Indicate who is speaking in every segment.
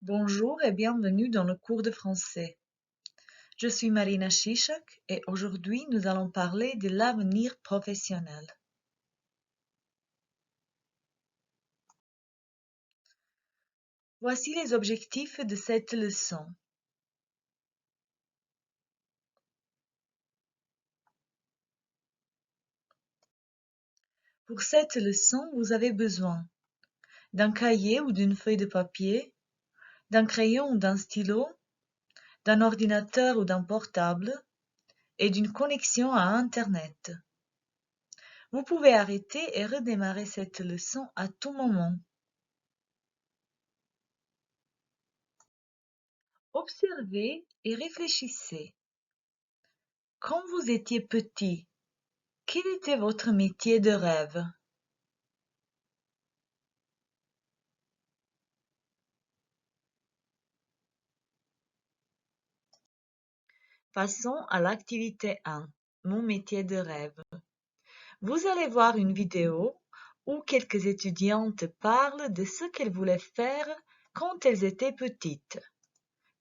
Speaker 1: Bonjour et bienvenue dans le cours de français. Je suis Marina Chichak et aujourd'hui nous allons parler de l'avenir professionnel. Voici les objectifs de cette leçon. Pour cette leçon, vous avez besoin d'un cahier ou d'une feuille de papier, d'un crayon ou d'un stylo, d'un ordinateur ou d'un portable et d'une connexion à Internet. Vous pouvez arrêter et redémarrer cette leçon à tout moment. Observez et réfléchissez. Quand vous étiez petit, quel était votre métier de rêve? Passons à l'activité 1, mon métier de rêve. Vous allez voir une vidéo où quelques étudiantes parlent de ce qu'elles voulaient faire quand elles étaient petites.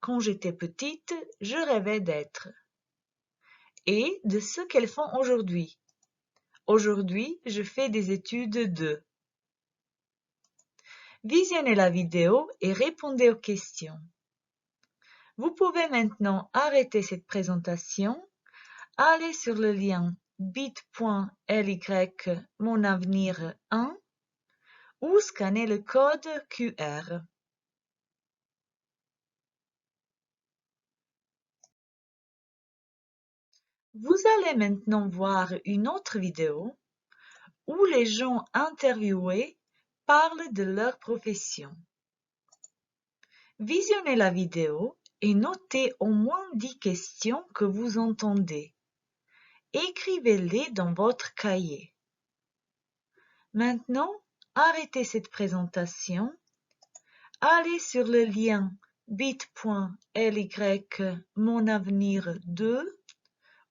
Speaker 1: Quand j'étais petite, je rêvais d'être. Et de ce qu'elles font aujourd'hui. Aujourd'hui, je fais des études de. Visionnez la vidéo et répondez aux questions. Vous pouvez maintenant arrêter cette présentation, aller sur le lien bit.ly monavenir1 ou scanner le code QR. Vous allez maintenant voir une autre vidéo où les gens interviewés parlent de leur profession. Visionnez la vidéo et notez au moins 10 questions que vous entendez. Écrivez-les dans votre cahier. Maintenant, arrêtez cette présentation, allez sur le lien bit.ly monavenir2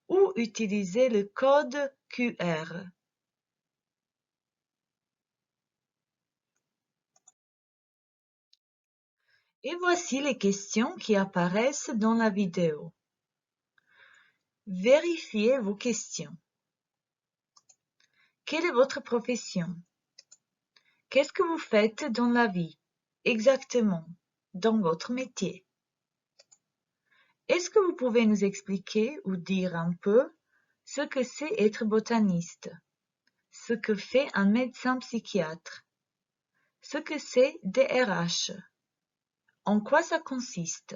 Speaker 1: ou utilisez le code QR. Et voici les questions qui apparaissent dans la vidéo. Vérifiez vos questions. Quelle est votre profession? Qu'est-ce que vous faites dans la vie, exactement, dans votre métier? Est-ce que vous pouvez nous expliquer ou dire un peu ce que c'est être botaniste, ce que fait un médecin psychiatre, ce que c'est DRH, en quoi ça consiste?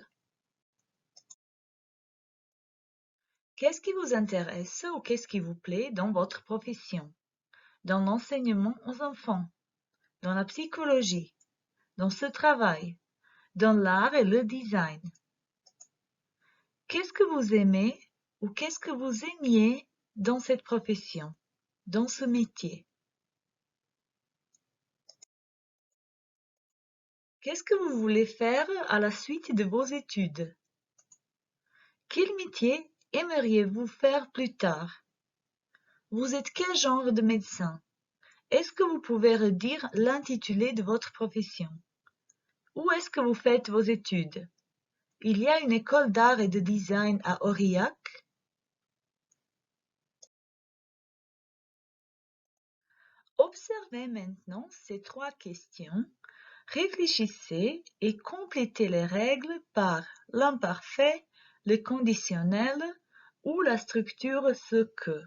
Speaker 1: Qu'est-ce qui vous intéresse ou qu'est-ce qui vous plaît dans votre profession, dans l'enseignement aux enfants, dans la psychologie, dans ce travail, dans l'art et le design? Qu'est-ce que vous aimez ou qu'est-ce que vous aimiez dans cette profession, dans ce métier? Qu'est-ce que vous voulez faire à la suite de vos études? Quel métier aimeriez-vous faire plus tard? Vous êtes quel genre de médecin? Est-ce que vous pouvez redire l'intitulé de votre profession? Où est-ce que vous faites vos études? Il y a une école d'art et de design à Aurillac? Observez maintenant ces 3 questions, réfléchissez et complétez les règles par l'imparfait, le conditionnel ou la structure ce que.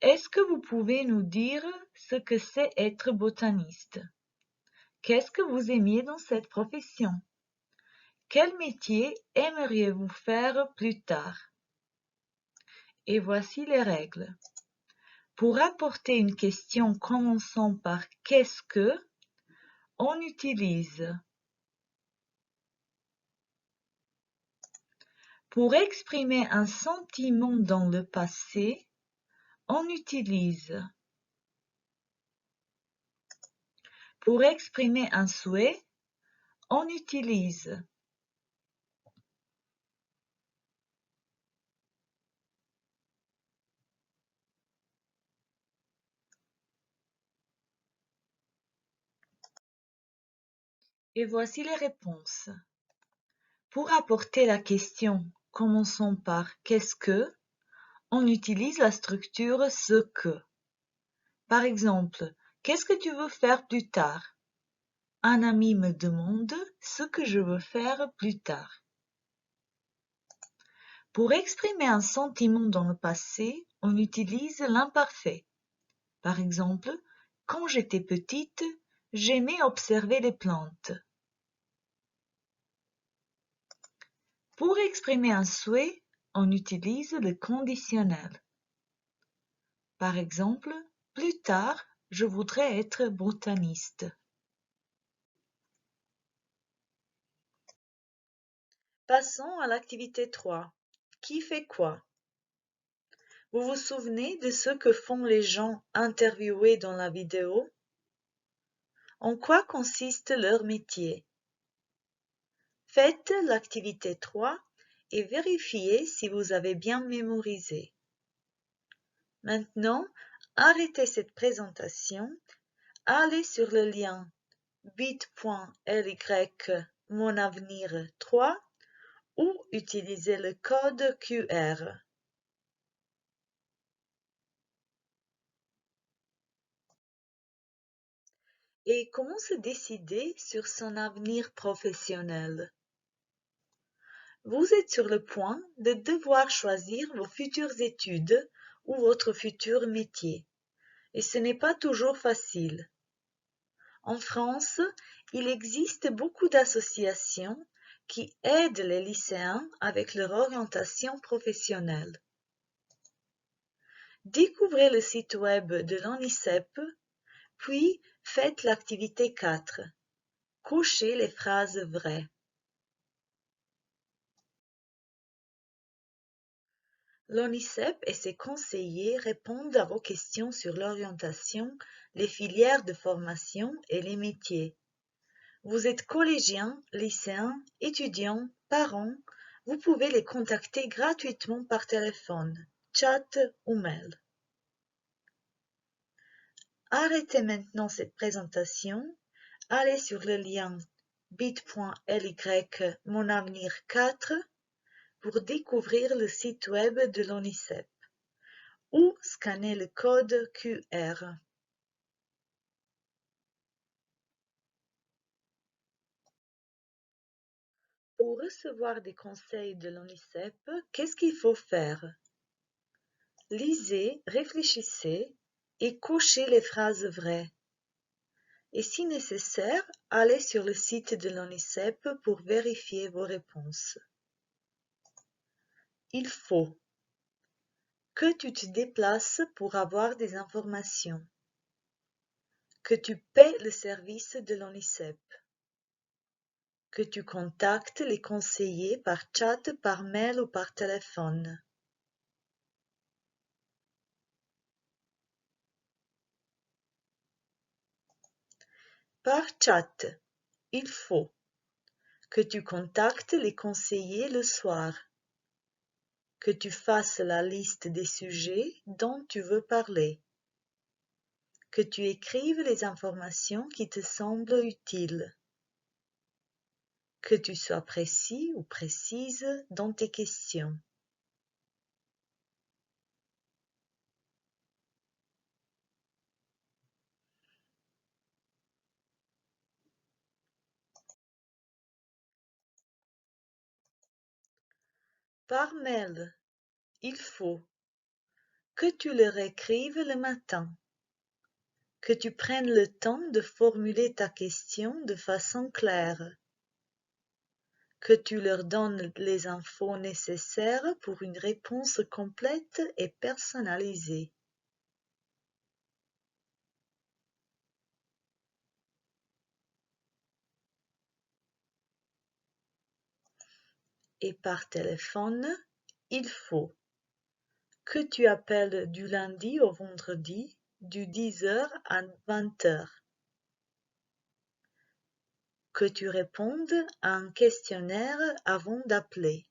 Speaker 1: Est-ce que vous pouvez nous dire ce que c'est être botaniste? Qu'est-ce que vous aimiez dans cette profession? Quel métier aimeriez-vous faire plus tard? Et voici les règles. Pour apporter une question commençant par « qu'est-ce que ?» on utilise. Pour exprimer un sentiment dans le passé, on utilise. Pour exprimer un souhait, on utilise. Et voici les réponses. Pour apporter la question, commençons par qu'est-ce que, on utilise la structure ce que. Par exemple, qu'est-ce que tu veux faire plus tard? Un ami me demande ce que je veux faire plus tard. Pour exprimer un sentiment dans le passé, on utilise l'imparfait. Par exemple, quand j'étais petite, j'aimais observer les plantes. Pour exprimer un souhait, on utilise le conditionnel. Par exemple, plus tard, je voudrais être botaniste. Passons à l'activité 3. Qui fait quoi? Vous vous souvenez de ce que font les gens interviewés dans la vidéo? En quoi consiste leur métier? Faites l'activité 3 et vérifiez si vous avez bien mémorisé. Maintenant, arrêtez cette présentation, allez sur le lien bit.ly monavenir3 ou utilisez le code QR. Et comment se décider sur son avenir professionnel? Vous êtes sur le point de devoir choisir vos futures études ou votre futur métier, et ce n'est pas toujours facile. En France, il existe beaucoup d'associations qui aident les lycéens avec leur orientation professionnelle. Découvrez le site web de l'ONICEP, puis faites l'activité 4. Cochez les phrases vraies. L'ONICEP et ses conseillers répondent à vos questions sur l'orientation, les filières de formation et les métiers. Vous êtes collégien, lycéen, étudiant, parent, vous pouvez les contacter gratuitement par téléphone, chat ou mail. Arrêtez maintenant cette présentation, allez sur le lien bit.ly monavenir4 pour découvrir le site web de l'ONICEP ou scannez le code QR. Pour recevoir des conseils de l'ONICEP, qu'est-ce qu'il faut faire? Lisez, réfléchissez et cochez les phrases vraies. Et si nécessaire, allez sur le site de l'ONICEP pour vérifier vos réponses. Il faut que tu te déplaces pour avoir des informations, que tu paies le service de l'ONICEP, que tu contactes les conseillers par chat, par mail ou par téléphone. Par chat, il faut que tu contactes les conseillers le soir, que tu fasses la liste des sujets dont tu veux parler, que tu écrives les informations qui te semblent utiles, que tu sois précis ou précise dans tes questions. Par mail, il faut que tu leur écrives le matin, que tu prennes le temps de formuler ta question de façon claire, que tu leur donnes les infos nécessaires pour une réponse complète et personnalisée. Et par téléphone, il faut que tu appelles du lundi au vendredi, du 10h à 20h, que tu répondes à un questionnaire avant d'appeler.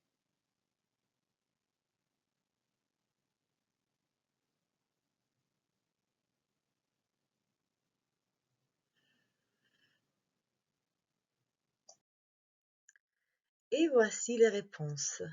Speaker 1: Et voici les réponses.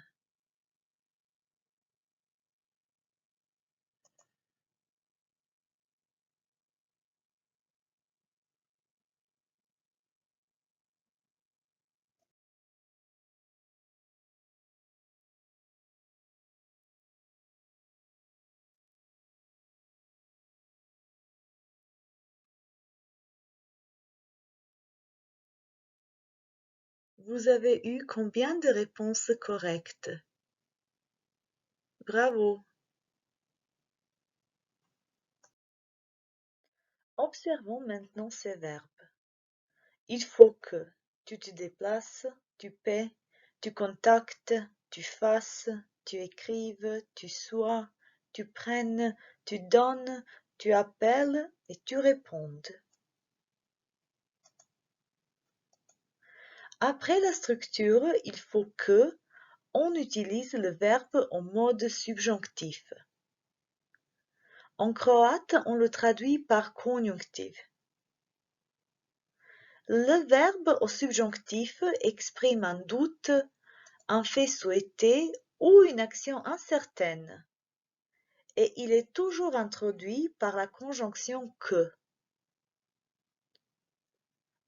Speaker 1: Vous avez eu combien de réponses correctes? Bravo! Observons maintenant ces verbes. Il faut que tu te déplaces, tu paies, tu contactes, tu fasses, tu écrives, tu sois, tu prennes, tu donnes, tu appelles et tu répondes. Après la structure il faut que, on utilise le verbe en mode subjonctif. En croate, on le traduit par conjonctif. Le verbe au subjonctif exprime un doute, un fait souhaité ou une action incertaine. Et il est toujours introduit par la conjonction que.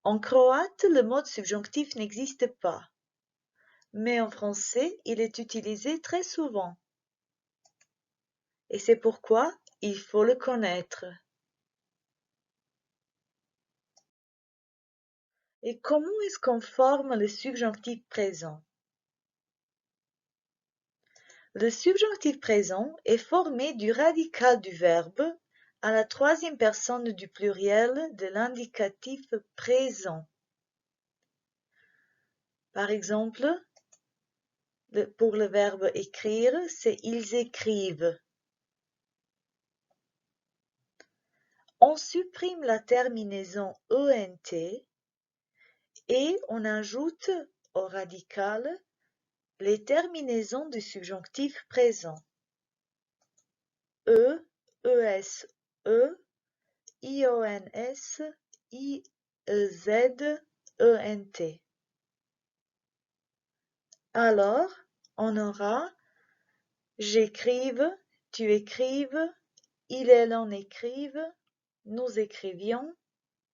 Speaker 1: En croate, le mode subjonctif n'existe pas, mais en français, il est utilisé très souvent. Et c'est pourquoi il faut le connaître. Et comment est-ce qu'on forme le subjonctif présent? Le subjonctif présent est formé du radical du verbe à la troisième personne du pluriel de l'indicatif présent. Par exemple, pour le verbe écrire, c'est ils écrivent. On supprime la terminaison ENT et on ajoute au radical les terminaisons du subjonctif présent. E, ES, E, IONS, IEZ, ENT. Alors, on aura j'écrive, tu écrives, il, elle, en écrivent, nous écrivions,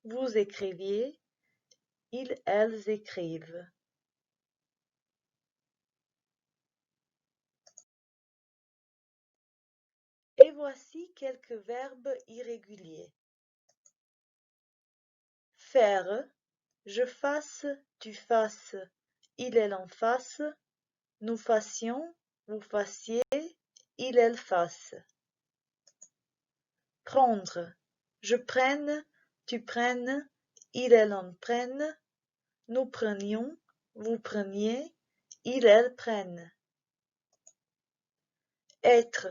Speaker 1: vous écriviez, ils, elles écrivent. Et voici quelques verbes irréguliers. Faire, je fasse, tu fasses, il, elle en fasse, nous fassions, vous fassiez, il, elle fasse. Prendre, je prenne, tu prennes, il, elle en prenne, nous prenions, vous preniez, il, elle prennent. Être,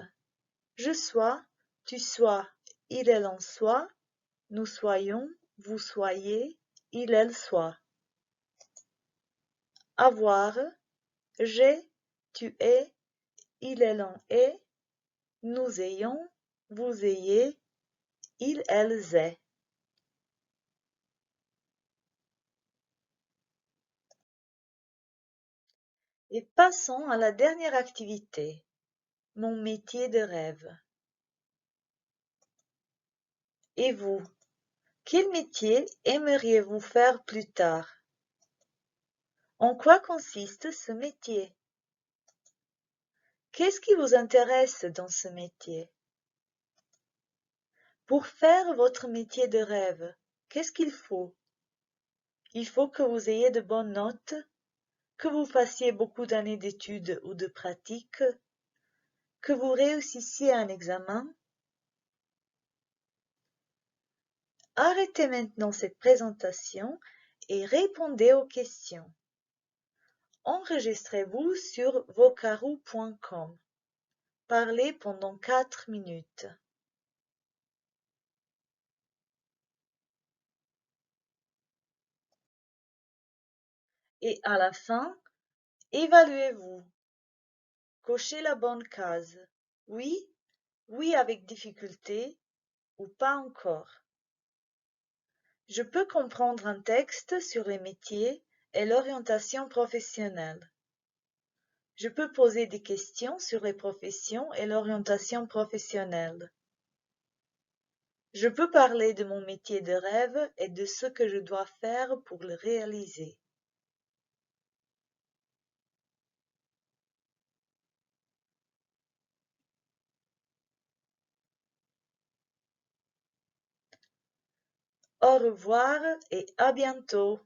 Speaker 1: je sois, tu sois, il, elle en soit, nous soyons, vous soyez, il, elle soit. Avoir, j'ai, tu es, il, elle en est, nous ayons, vous ayez, il, elles aient. Et passons à la dernière activité, mon métier de rêve. Et vous, quel métier aimeriez-vous faire plus tard? En quoi consiste ce métier? Qu'est-ce qui vous intéresse dans ce métier? Pour faire votre métier de rêve, qu'est-ce qu'il faut? Il faut que vous ayez de bonnes notes, que vous fassiez beaucoup d'années d'études ou de pratiques, que vous réussissiez un examen. Arrêtez maintenant cette présentation et répondez aux questions. Enregistrez-vous sur vocaroo.com. Parlez pendant 4 minutes. Et à la fin, évaluez-vous. Cochez la bonne case. Oui, oui avec difficulté ou pas encore. Je peux comprendre un texte sur les métiers et l'orientation professionnelle. Je peux poser des questions sur les professions et l'orientation professionnelle. Je peux parler de mon métier de rêve et de ce que je dois faire pour le réaliser. Au revoir et à bientôt.